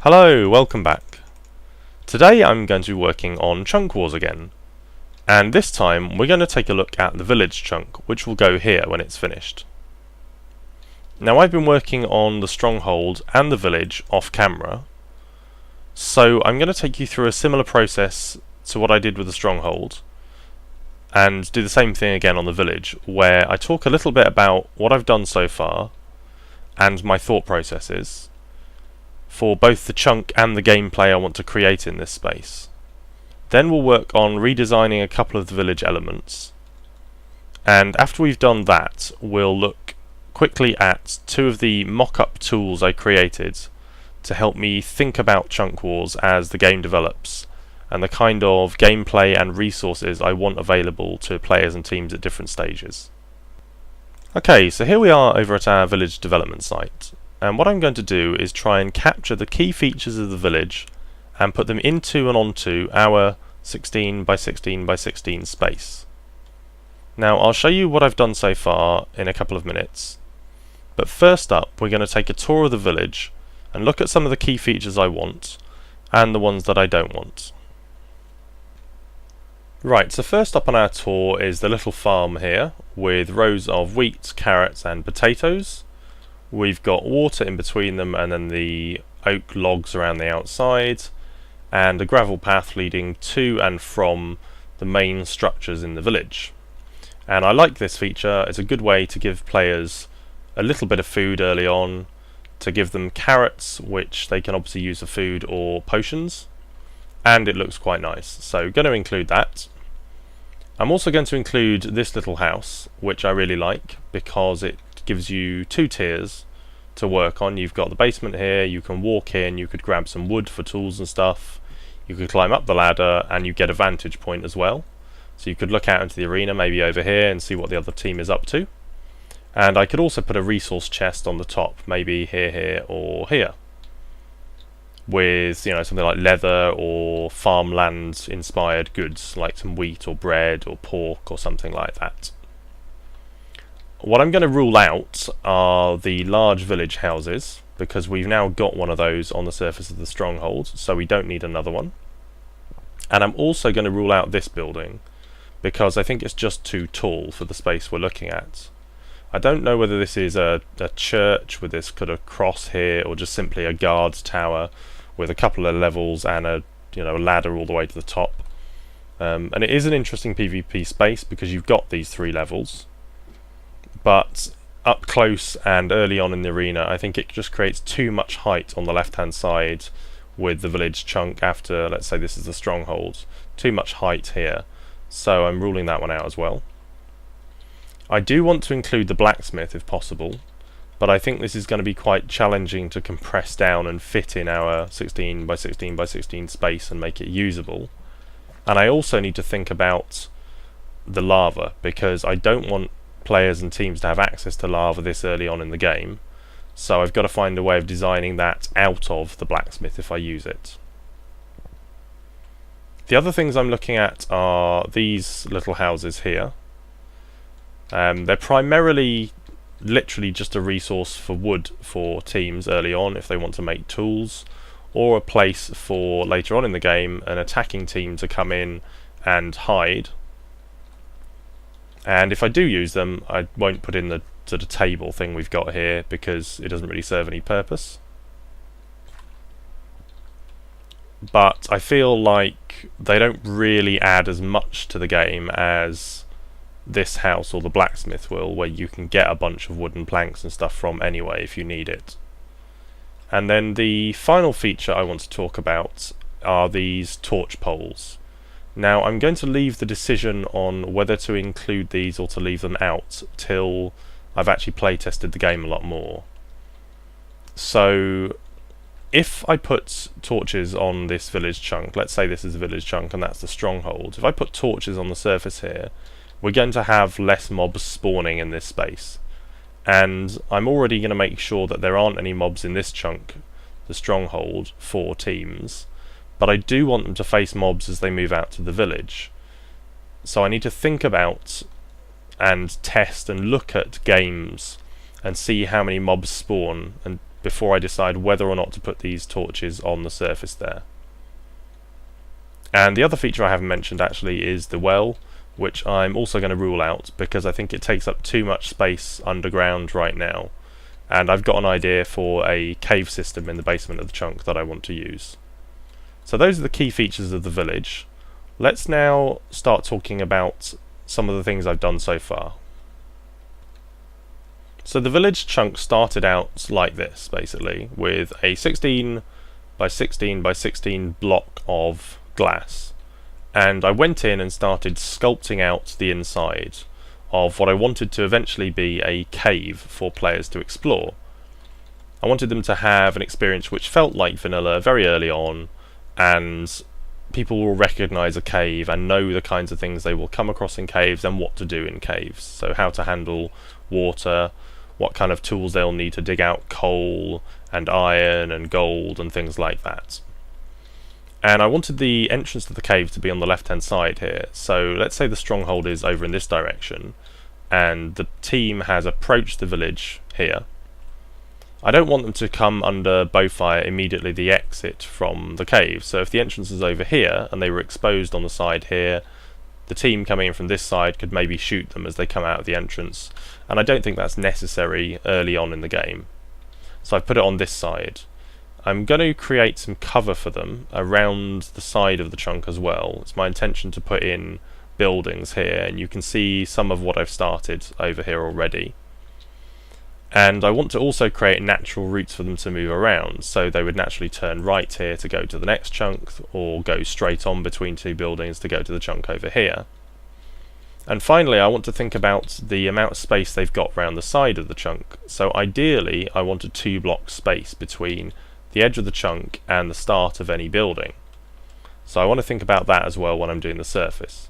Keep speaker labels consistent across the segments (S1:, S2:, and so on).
S1: Hello, welcome back. Today I'm going to be working on chunk wars again, and this time we're going to take a look at the village chunk, which will go here when it's finished. Now I've been working on the stronghold and the village off camera, so I'm going to take you through a similar process to what I did with the stronghold, and do the same thing again on the village, where I talk a little bit about what I've done so far, and my thought processes, for both the chunk and the gameplay I want to create in this space. Then we'll work on redesigning a couple of the village elements, and after we've done that we'll look quickly at two of the mock-up tools I created to help me think about chunk wars as the game develops, and the kind of gameplay and resources I want available to players and teams at different stages. Okay, so here we are over at our village development site. And what I'm going to do is try and capture the key features of the village and put them into and onto our 16 by 16 by 16 space. Now I'll show you what I've done so far in a couple of minutes, but first up we're going to take a tour of the village and look at some of the key features I want and the ones that I don't want. Right, so first up on our tour is the little farm here with rows of wheat, carrots and potatoes. We've got water in between them and then the oak logs around the outside, and a gravel path leading to and from the main structures in the village. And I like this feature. It's a good way to give players a little bit of food early on, to give them carrots which they can obviously use for food or potions, and it looks quite nice, so going to include that. I'm also going to include this little house, which I really like because it gives you two tiers to work on. You've got the basement here, you can walk in, you could grab some wood for tools and stuff, you could climb up the ladder, and you get a vantage point as well. So you could look out into the arena, maybe over here, and see what the other team is up to. And I could also put a resource chest on the top, maybe here or here, with something like leather or farmland inspired goods like some wheat or bread or pork or something like that. What I'm going to rule out are the large village houses, because we've now got one of those on the surface of the stronghold, so we don't need another one. And I'm also going to rule out this building, because I think it's just too tall for the space we're looking at. I don't know whether this is a church with this kind of cross here, or just simply a guard's tower with a couple of levels and a ladder all the way to the top. And it is an interesting PvP space because you've got these three levels. But up close and early on in the arena, I think it just creates too much height on the left hand side with the village chunk after, let's say this is the stronghold. Too much height here, so I'm ruling that one out as well. I do want to include the blacksmith if possible, but I think this is going to be quite challenging to compress down and fit in our 16 by 16 by 16 space and make it usable. And I also need to think about the lava, because I don't want players and teams to have access to lava this early on in the game, so I've got to find a way of designing that out of the blacksmith if I use it. The other things I'm looking at are these little houses here. They're primarily literally just a resource for wood for teams early on if they want to make tools, or a place for later on in the game an attacking team to come in and hide. And if I do use them, I won't put in the sort of table thing we've got here because it doesn't really serve any purpose. But I feel like they don't really add as much to the game as this house or the blacksmith will, where you can get a bunch of wooden planks and stuff from anyway if you need it. And then the final feature I want to talk about are these torch poles. Now I'm going to leave the decision on whether to include these or to leave them out till I've actually playtested the game a lot more. So if I put torches on this village chunk, let's say this is a village chunk and that's the stronghold, if I put torches on the surface here, we're going to have less mobs spawning in this space. And I'm already going to make sure that there aren't any mobs in this chunk, the stronghold, for teams. But I do want them to face mobs as they move out to the village. So I need to think about and test and look at games and see how many mobs spawn and before I decide whether or not to put these torches on the surface there. And the other feature I haven't mentioned actually is the well, which I'm also going to rule out because I think it takes up too much space underground right now, and I've got an idea for a cave system in the basement of the chunk that I want to use. So those are the key features of the village. Let's now start talking about some of the things I've done so far. So the village chunk started out like this, basically, with a 16 by 16 by 16 block of glass. And I went in and started sculpting out the inside of what I wanted to eventually be a cave for players to explore. I wanted them to have an experience which felt like vanilla very early on, and people will recognise a cave and know the kinds of things they will come across in caves and what to do in caves. So how to handle water, what kind of tools they'll need to dig out coal and iron and gold and things like that. And I wanted the entrance to the cave to be on the left hand side here. So let's say the stronghold is over in this direction and the team has approached the village here. I don't want them to come under bowfire immediately the exit from the cave. So if the entrance is over here and they were exposed on the side here, the team coming in from this side could maybe shoot them as they come out of the entrance, and I don't think that's necessary early on in the game. So I've put it on this side. I'm going to create some cover for them around the side of the chunk as well. It's my intention to put in buildings here, and you can see some of what I've started over here already. And I want to also create natural routes for them to move around, so they would naturally turn right here to go to the next chunk, or go straight on between two buildings to go to the chunk over here. And finally, I want to think about the amount of space they've got around the side of the chunk. So ideally, I want a 2-block space between the edge of the chunk and the start of any building. So I want to think about that as well when I'm doing the surface.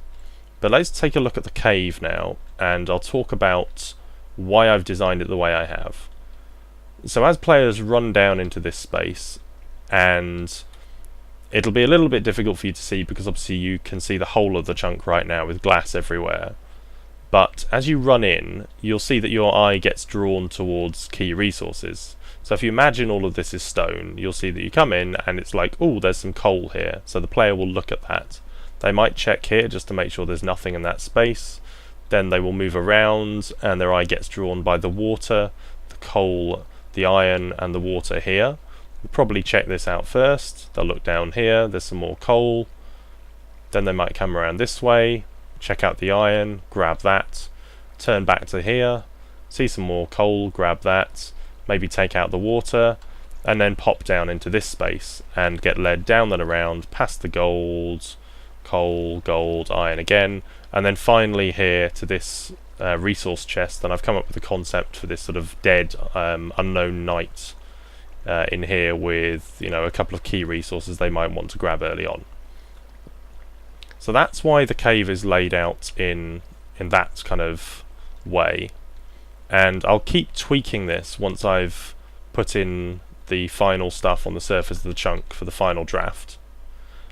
S1: But let's take a look at the cave now, and I'll talk about why I've designed it the way I have. So as players run down into this space, and it'll be a little bit difficult for you to see because obviously you can see the whole of the chunk right now with glass everywhere, but as you run in you'll see that your eye gets drawn towards key resources. So if you imagine all of this is stone, you'll see that you come in and it's like, oh, there's some coal here, so the player will look at that. They might check here just to make sure there's nothing in that space. Then they will move around and their eye gets drawn by the water, the coal, the iron and the water here. They'll probably check this out first. They'll look down here, there's some more coal. Then they might come around this way, check out the iron, grab that, turn back to here, see some more coal, grab that, maybe take out the water, and then pop down into this space and get led down and around past the gold, coal, gold, iron again, and then finally here to this resource chest. And I've come up with a concept for this sort of dead unknown knight in here with, you know, a couple of key resources they might want to grab early on. So that's why the cave is laid out in that kind of way, and I'll keep tweaking this once I've put in the final stuff on the surface of the chunk for the final draft.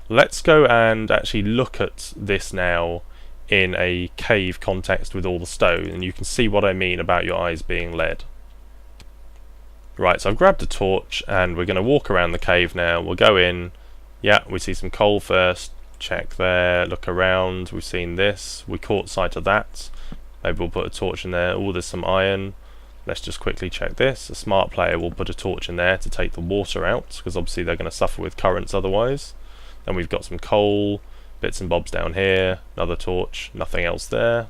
S1: Let's go and actually look at this now in a cave context with all the stone, and you can see what I mean about your eyes being led. Right, so I've grabbed a torch and we're going to walk around the cave now. We'll go in. Yeah, we see some coal first. Check there, look around. We've seen this. We caught sight of that. Maybe we'll put a torch in there. Oh, there's some iron. Let's just quickly check this. A smart player will put a torch in there to take the water out, because obviously they're going to suffer with currents otherwise. Then we've got some coal, bits and bobs down here, another torch, nothing else there.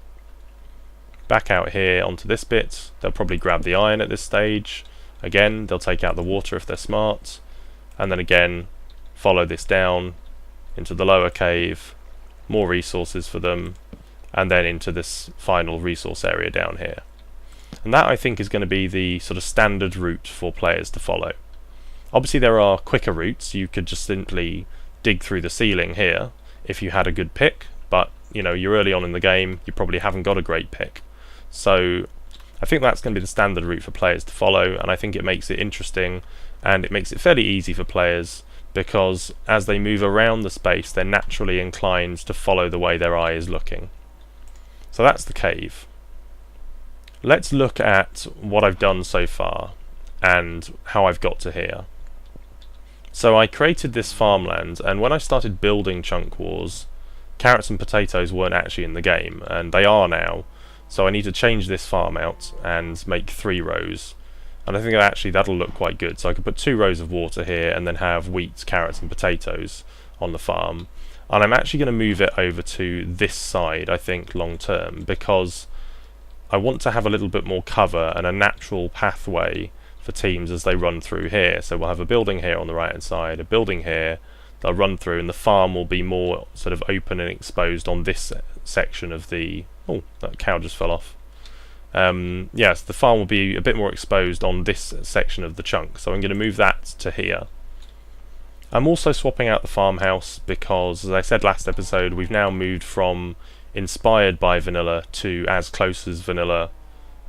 S1: Back out here onto this bit. They'll probably grab the iron at this stage. Again, they'll take out the water if they're smart. And then again, follow this down into the lower cave, more resources for them, and then into this final resource area down here. And that, I think, is going to be the sort of standard route for players to follow. Obviously there are quicker routes. You could just simply dig through the ceiling here if you had a good pick, but you know, you're early on in the game, you probably haven't got a great pick. So I think that's going to be the standard route for players to follow, and I think it makes it interesting, and it makes it fairly easy for players, because as they move around the space they're naturally inclined to follow the way their eye is looking. So that's the cave. Let's look at what I've done so far, and how I've got to here. So I created this farmland, and when I started building Chunk Wars, carrots and potatoes weren't actually in the game, and they are now. So I need to change this farm out and make 3 rows. And I think actually that'll look quite good. So I could put 2 rows of water here and then have wheat, carrots and potatoes on the farm. And I'm actually going to move it over to this side, I think, long term, because I want to have a little bit more cover and a natural pathway for teams as they run through here. So we'll have a building here on the right hand side, a building here, they'll run through, and the farm will be more sort of open and exposed on this section of the... Oh, that cow just fell off. Yes, the farm will be a bit more exposed on this section of the chunk, so I'm going to move that to here. I'm also swapping out the farmhouse because, as I said last episode, we've now moved from inspired by vanilla to as close as vanilla,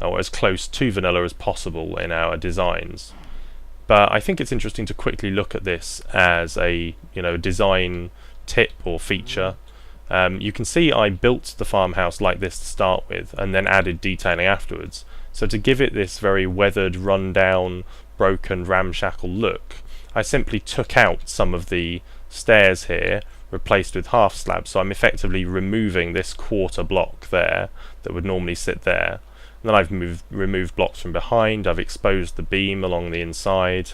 S1: or as close to vanilla as possible in our designs. But I think it's interesting to quickly look at this as a design tip or feature. You can see I built the farmhouse like this to start with and then added detailing afterwards. So to give it this very weathered, run-down, broken, ramshackle look, I simply took out some of the stairs here, replaced with half slabs, so I'm effectively removing this quarter block there that would normally sit there. And then I've removed blocks from behind, I've exposed the beam along the inside,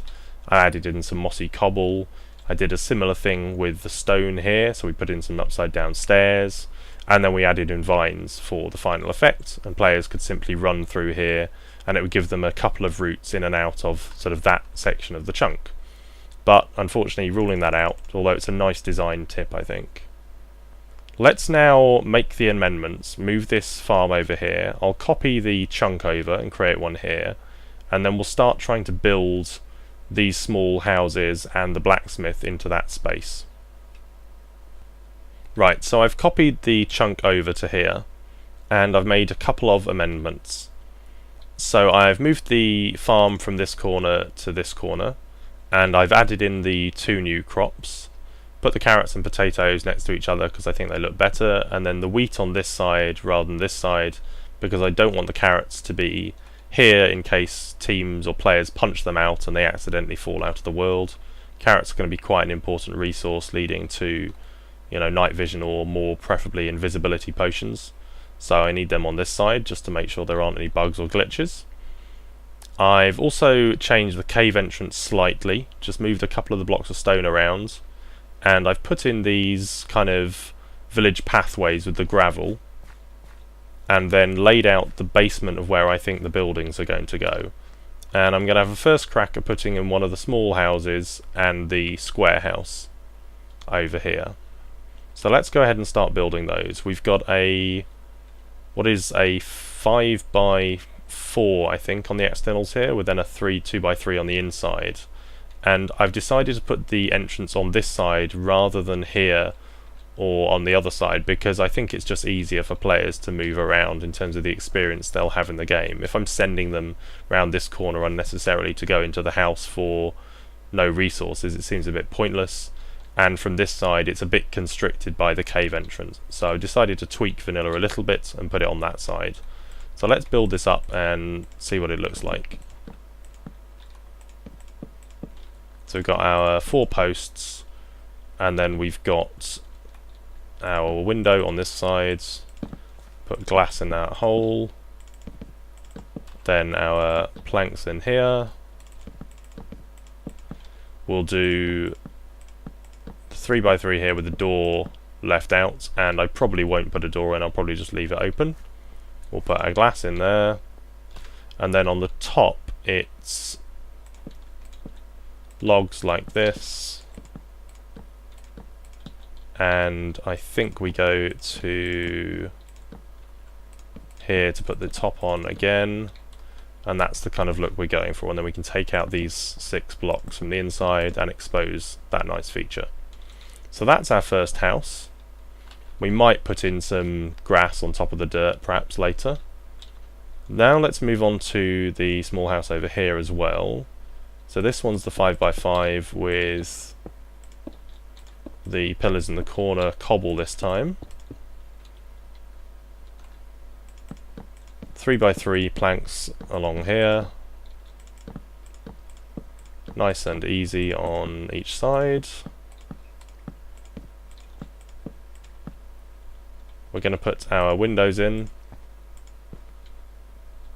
S1: I added in some mossy cobble, I did a similar thing with the stone here, so we put in some upside down stairs, and then we added in vines for the final effect, and players could simply run through here, and it would give them a couple of routes in and out of sort of that section of the chunk. But unfortunately, ruling that out, although it's a nice design tip, I think. Let's now make the amendments, move this farm over here, I'll copy the chunk over and create one here, and then we'll start trying to build these small houses and the blacksmith into that space. Right, so I've copied the chunk over to here, and I've made a couple of amendments. So I've moved the farm from this corner to this corner, and I've added in the 2 new crops, put the carrots and potatoes next to each other because I think they look better, and then the wheat on this side rather than this side because I don't want the carrots to be here in case teams or players punch them out and they accidentally fall out of the world. Carrots are going to be quite an important resource leading to night vision or more preferably invisibility potions, so I need them on this side just to make sure there aren't any bugs or glitches. I've also changed the cave entrance slightly, just moved a couple of the blocks of stone around, and I've put in these kind of village pathways with the gravel, and then laid out the basement of where I think the buildings are going to go. And I'm going to have a first crack at putting in one of the small houses and the square house over here. So let's go ahead and start building those. We've got what is a 5x4 I think on the externals here, with then a 2x3 on the inside. And I've decided to put the entrance on this side rather than here or on the other side because I think it's just easier for players to move around in terms of the experience they'll have in the game. If I'm sending them around this corner unnecessarily to go into the house for no resources, it seems a bit pointless, and from this side it's a bit constricted by the cave entrance. So I decided to tweak vanilla a little bit and put it on that side. So let's build this up and see what it looks like. So we've got our 4 posts, and then we've got our window on this side, put glass in that hole, then our planks in here. We'll do 3x3 here with the door left out, and I probably won't put a door in, I'll probably just leave it open. We'll put our glass in there, and then on the top it's logs like this, and I think we go to here to put the top on again, and that's the kind of look we're going for, and then we can take out these 6 blocks from the inside and expose that nice feature. So that's our first house. We might put in some grass on top of the dirt perhaps later. Now let's move on to the small house over here as well. So this one's the 5x5 with the pillars in the corner, cobble this time. 3x3 planks along here. Nice and easy on each side. We're going to put our windows in,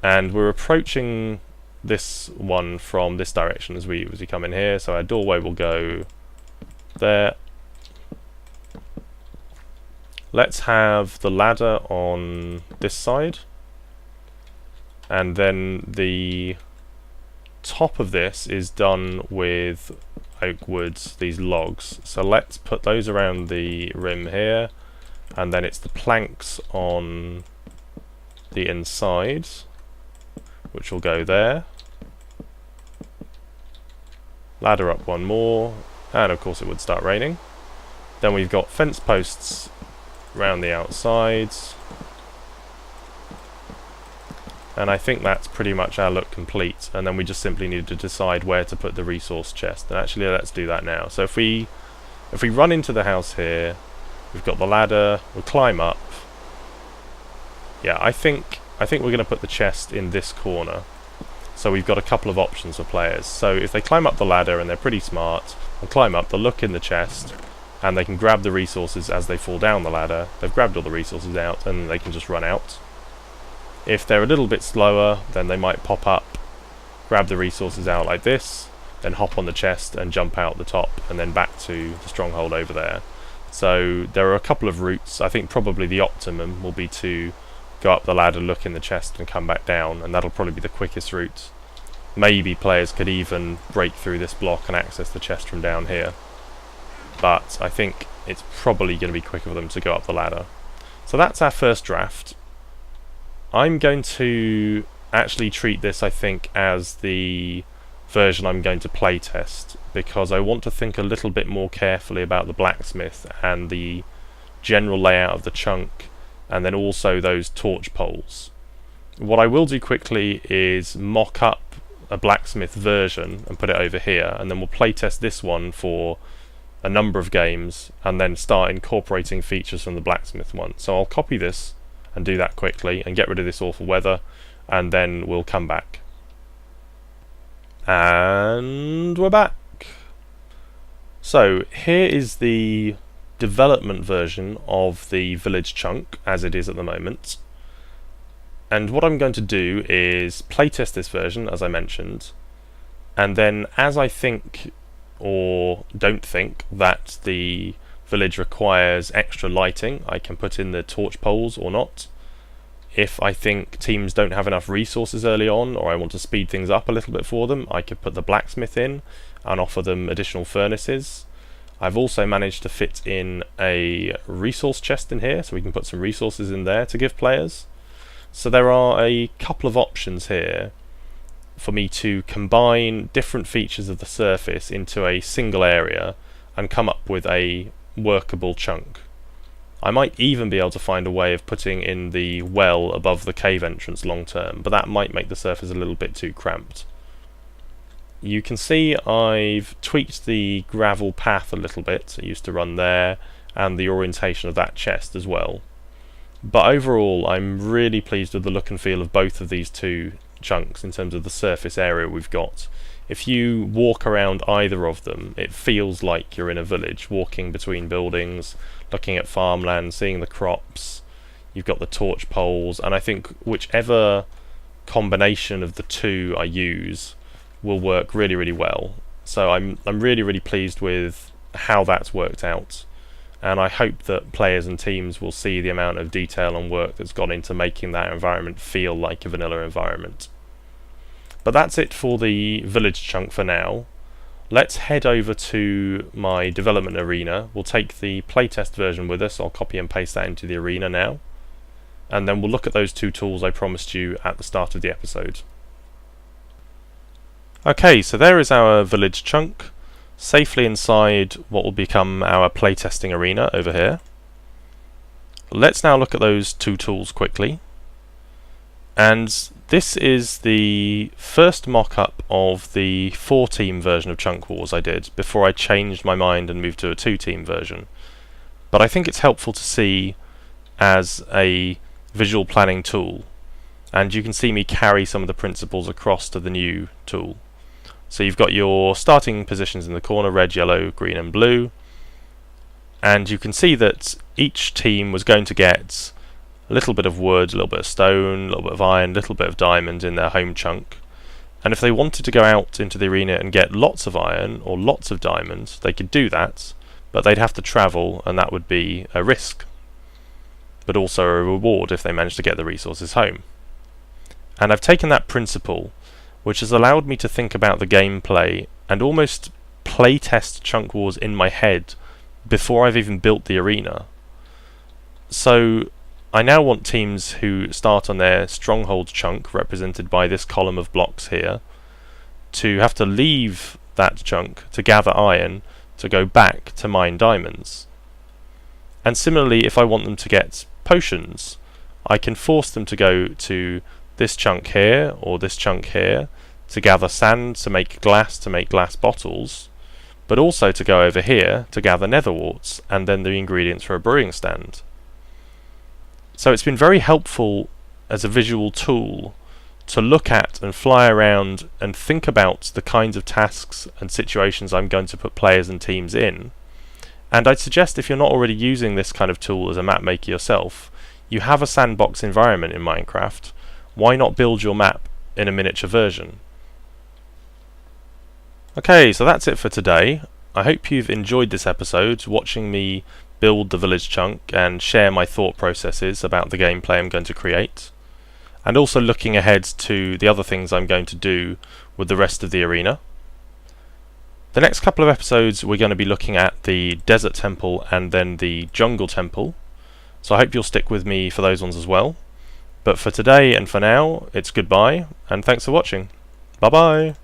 S1: and we're approaching this one from this direction as we come in here, so our doorway will go there. Let's have the ladder on this side, and then the top of this is done with oak woods, these logs, so let's put those around the rim here, and then it's the planks on the inside which will go there. Ladder up one more, and of course it would start raining. Then we've got fence posts around the outsides, and I think that's pretty much our look complete, and then we just simply need to decide where to put the resource chest, and actually let's do that now. So if we run into the house here, we've got the ladder, we'll climb up. Yeah, I think we're going to put the chest in this corner, so we've got a couple of options for players. So if they climb up the ladder and they're pretty smart, they'll climb up, they'll look in the chest, and they can grab the resources as they fall down the ladder. They've grabbed all the resources out, and they can just run out. If they're a little bit slower, then they might pop up, grab the resources out like this, then hop on the chest and jump out the top, and then back to the stronghold over there. So there are a couple of routes. I think probably the optimum will be to go up the ladder, look in the chest, and come back down, and that'll probably be the quickest route. Maybe players could even break through this block and access the chest from down here, but I think it's probably going to be quicker for them to go up the ladder. So that's our first draft. I'm going to actually treat this, I think, as the version I'm going to playtest, because I want to think a little bit more carefully about the blacksmith and the general layout of the chunk, and then also those torch poles. What I will do quickly is mock up a blacksmith version and put it over here, and then we'll playtest this one for a number of games and then start incorporating features from the blacksmith one. So I'll copy this and do that quickly and get rid of this awful weather, and then we'll come back. And we're back. So here is the development version of the village chunk as it is at the moment, and what I'm going to do is playtest this version as I mentioned, and then as I think or don't think that the village requires extra lighting, I can put in the torch poles or not. If I think teams don't have enough resources early on, or I want to speed things up a little bit for them, I could put the blacksmith in and offer them additional furnaces. I've also managed to fit in a resource chest in here, so we can put some resources in there to give players. So there are a couple of options here for me to combine different features of the surface into a single area and come up with a workable chunk. I might even be able to find a way of putting in the well above the cave entrance long term, but that might make the surface a little bit too cramped. You can see I've tweaked the gravel path a little bit. It used to run there, and the orientation of that chest as well. But overall, I'm really pleased with the look and feel of both of these two chunks in terms of the surface area we've got. If you walk around either of them, it feels like you're in a village, walking between buildings, looking at farmland, seeing the crops. You've got the torch poles, and I think whichever combination of the two I use will work really, really well. So I'm really pleased with how that's worked out, and I hope that players and teams will see the amount of detail and work that's gone into making that environment feel like a vanilla environment. But that's it for the village chunk for now. Let's head over to my development arena. We'll take the playtest version with us. I'll copy and paste that into the arena now, and then we'll look at those two tools I promised you at the start of the episode. Okay, so there is our village chunk, safely inside what will become our playtesting arena over here. Let's now look at those two tools quickly. And this is the first mock-up of the 4-team version of Chunk Wars I did before I changed my mind and moved to a 2-team version. But I think it's helpful to see as a visual planning tool, and you can see me carry some of the principles across to the new tool. So you've got your starting positions in the corner, red, yellow, green and blue, and you can see that each team was going to get a little bit of wood, a little bit of stone, a little bit of iron, a little bit of diamond in their home chunk. And if they wanted to go out into the arena and get lots of iron or lots of diamonds, they could do that, but they'd have to travel, and that would be a risk, but also a reward if they managed to get the resources home. And I've taken that principle, which has allowed me to think about the gameplay and almost playtest Chunk Wars in my head before I've even built the arena. So I now want teams who start on their stronghold chunk, represented by this column of blocks here, to have to leave that chunk to gather iron to go back to mine diamonds. And similarly, if I want them to get potions, I can force them to go to this chunk here or this chunk here to gather sand to make glass bottles, but also to go over here to gather nether warts and then the ingredients for a brewing stand. So it's been very helpful as a visual tool to look at and fly around and think about the kinds of tasks and situations I'm going to put players and teams in. And I'd suggest, if you're not already using this kind of tool as a map maker yourself, you have a sandbox environment in Minecraft, why not build your map in a miniature version? Okay, so that's it for today. I hope you've enjoyed this episode, watching me build the village chunk and share my thought processes about the gameplay I'm going to create, and also looking ahead to the other things I'm going to do with the rest of the arena. The next couple of episodes we're going to be looking at the desert temple and then the jungle temple, so I hope you'll stick with me for those ones as well. But for today and for now, it's goodbye, and thanks for watching. Bye bye!